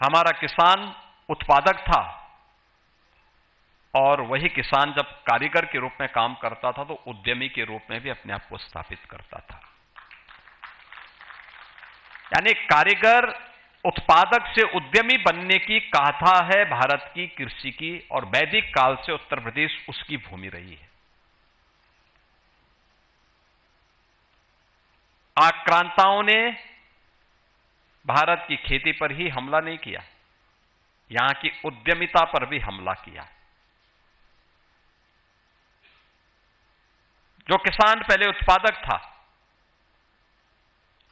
हमारा किसान उत्पादक था और वही किसान जब कारीगर के रूप में काम करता था तो उद्यमी के रूप में भी अपने आप को स्थापित करता था। यानी कारीगर उत्पादक से उद्यमी बनने की गाथा है भारत की कृषि की, और वैदिक काल से उत्तर प्रदेश उसकी भूमि रही है। आक्रांताओं ने भारत की खेती पर ही हमला नहीं किया, यहां की उद्यमिता पर भी हमला किया। जो किसान पहले उत्पादक था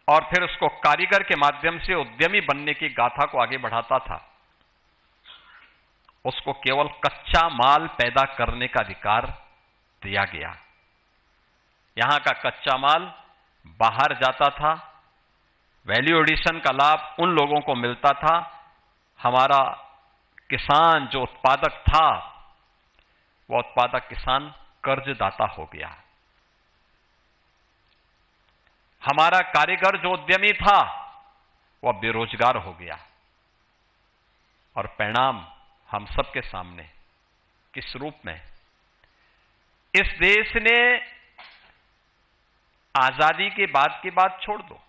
और फिर उसको कारीगर के माध्यम से उद्यमी बनने की गाथा को आगे बढ़ाता था, उसको केवल कच्चा माल पैदा करने का अधिकार दिया गया। यहां का कच्चा माल बाहर जाता था, वैल्यू एडिशन का लाभ उन लोगों को मिलता था। हमारा किसान जो उत्पादक था, वह उत्पादक किसान कर्जदाता हो गया। हमारा कारीगर जो उद्यमी था, वह बेरोजगार हो गया। और परिणाम हम सबके सामने किस रूप में? इस देश ने आजादी के बाद की बात छोड़ दो,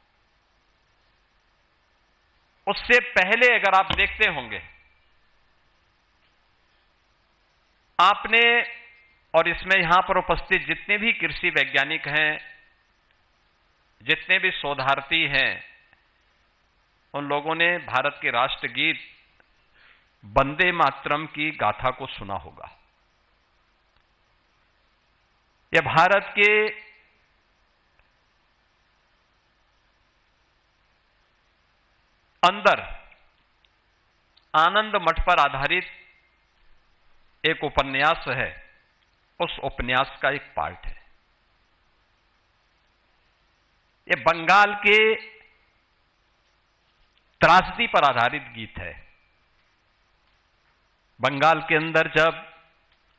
उससे पहले अगर आप देखते होंगे, आपने और इसमें यहां पर उपस्थित जितने भी कृषि वैज्ञानिक हैं, जितने भी शोधार्थी हैं, उन लोगों ने भारत के राष्ट्रगीत वंदे मातरम की गाथा को सुना होगा। यह भारत के अंदर आनंद मठ पर आधारित एक उपन्यास है, उस उपन्यास का एक पार्ट है। यह बंगाल के त्रासदी पर आधारित गीत है। बंगाल के अंदर जब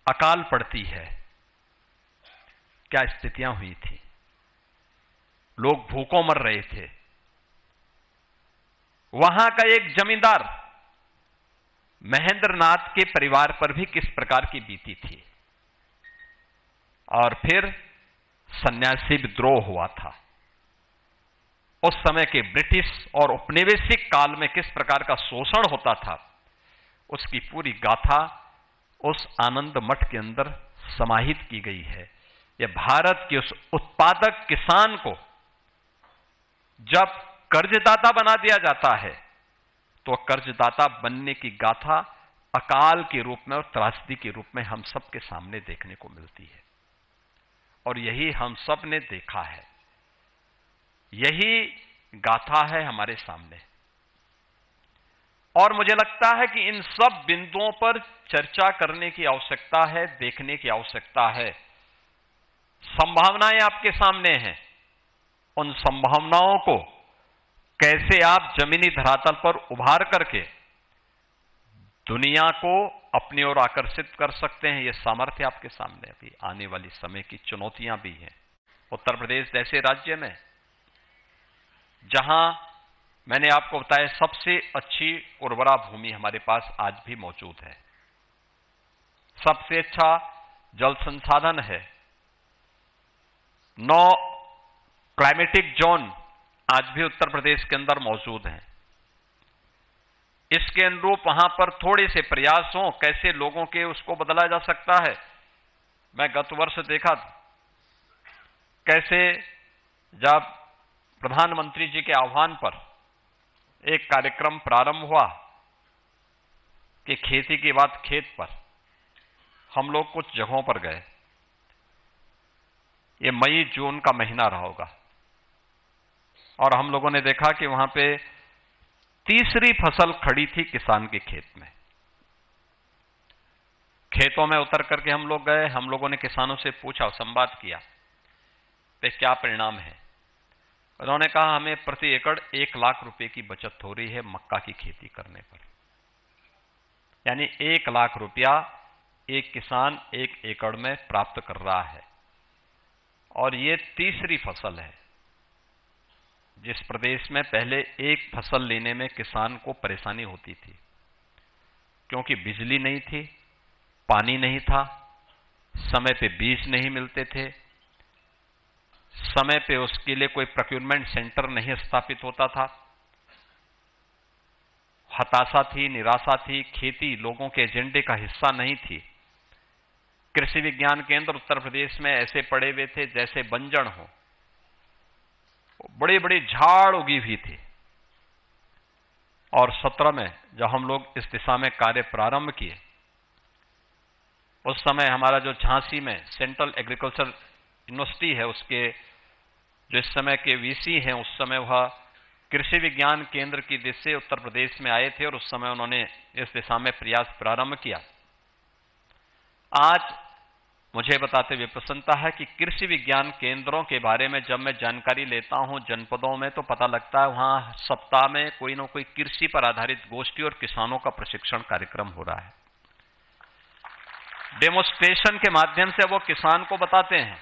अकाल पड़ती है, क्या स्थितियां हुई थी, लोग भूखों मर रहे थे। वहां का एक जमींदार महेंद्र नाथ के परिवार पर भी किस प्रकार की बीती थी, और फिर सन्यासी विद्रोह हुआ था। उस समय के ब्रिटिश और औपनिवेशिक काल में किस प्रकार का शोषण होता था, उसकी पूरी गाथा उस आनंद मठ के अंदर समाहित की गई है। यह भारत के उस उत्पादक किसान को जब कर्जदाता बना दिया जाता है, तो कर्जदाता बनने की गाथा अकाल के रूप में और त्रासदी के रूप में हम सबके सामने देखने को मिलती है। और यही हम सब ने देखा है, यही गाथा है हमारे सामने। और मुझे लगता है कि इन सब बिंदुओं पर चर्चा करने की आवश्यकता है, देखने की आवश्यकता है। संभावनाएं आपके सामने हैं, उन संभावनाओं को कैसे आप जमीनी धरातल पर उभार करके दुनिया को अपनी ओर आकर्षित कर सकते हैं, यह सामर्थ्य आपके सामने अभी आने वाली समय की चुनौतियां भी हैं। उत्तर प्रदेश जैसे राज्य में, जहां मैंने आपको बताया सबसे अच्छी उर्वरा भूमि हमारे पास आज भी मौजूद है, सबसे अच्छा जल संसाधन है, 9 क्लाइमेटिक जोन आज भी उत्तर प्रदेश के अंदर मौजूद हैं। इसके अनुरूप वहां पर थोड़े से प्रयास हों, कैसे लोगों के उसको बदला जा सकता है। मैं गत वर्ष देखा कैसे जब प्रधानमंत्री जी के आह्वान पर एक कार्यक्रम प्रारंभ हुआ कि खेती की बात खेत पर, हम लोग कुछ जगहों पर गए, ये मई जून का महीना रहा होगा, और हम लोगों ने देखा कि वहां पे तीसरी फसल खड़ी थी किसान के खेत में। खेतों में उतर करके हम लोग गए, हम लोगों ने किसानों से पूछा, संवाद किया, तो क्या परिणाम है। उन्होंने कहा हमें प्रति एकड़ 1 लाख रुपए की बचत हो रही है मक्का की खेती करने पर। यानी 1 लाख रुपया एक किसान 1 एकड़ में प्राप्त कर रहा है, और ये तीसरी फसल है। जिस प्रदेश में पहले एक फसल लेने में किसान को परेशानी होती थी, क्योंकि बिजली नहीं थी, पानी नहीं था, समय पे बीज नहीं मिलते थे, समय पे उसके लिए कोई प्रोक्योरमेंट सेंटर नहीं स्थापित होता था, हताशा थी, निराशा थी, खेती लोगों के एजेंडे का हिस्सा नहीं थी। कृषि विज्ञान केंद्र उत्तर प्रदेश में ऐसे पड़े हुए थे जैसे बंजर हो, बड़ी बड़ी झाड़ उगी हुई थी। और 17 में जब हम लोग इस दिशा में कार्य प्रारंभ किए, उस समय हमारा जो झांसी में सेंट्रल एग्रीकल्चर यूनिवर्सिटी है, उसके जो इस समय के वीसी हैं, उस समय वह कृषि विज्ञान केंद्र की दिशा से उत्तर प्रदेश में आए थे और उस समय उन्होंने इस दिशा में प्रयास प्रारंभ किया। आज मुझे बताते हुए प्रसन्नता है कि कृषि विज्ञान केंद्रों के बारे में जब मैं जानकारी लेता हूं जनपदों में, तो पता लगता है वहां सप्ताह में कोई न कोई कृषि पर आधारित गोष्ठी और किसानों का प्रशिक्षण कार्यक्रम हो रहा है। डेमोन्स्ट्रेशन के माध्यम से वो किसान को बताते हैं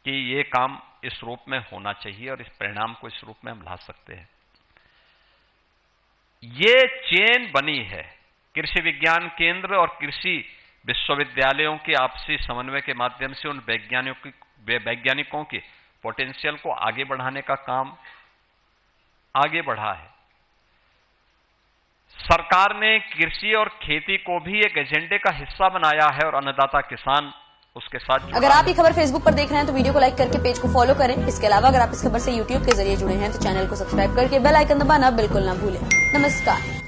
कि ये काम इस रूप में होना चाहिए और इस परिणाम को इस रूप में हम ला सकते हैं। ये चेन बनी है कृषि विज्ञान केंद्र और कृषि विश्वविद्यालयों के आपसी समन्वय के माध्यम से उन वैज्ञानिकों के पोटेंशियल को आगे बढ़ाने का काम आगे बढ़ा है। सरकार ने कृषि और खेती को भी एक एजेंडे का हिस्सा बनाया है और अन्नदाता किसान उसके साथ। अगर आप ये खबर फेसबुक पर देख रहे हैं तो वीडियो को लाइक करके पेज को फॉलो करें। इसके अलावा अगर आप इस खबर से यूट्यूब के जरिए जुड़े हैं तो चैनल को सब्सक्राइब करके बेल आइकन दबाना बिल्कुल ना भूलें। नमस्कार।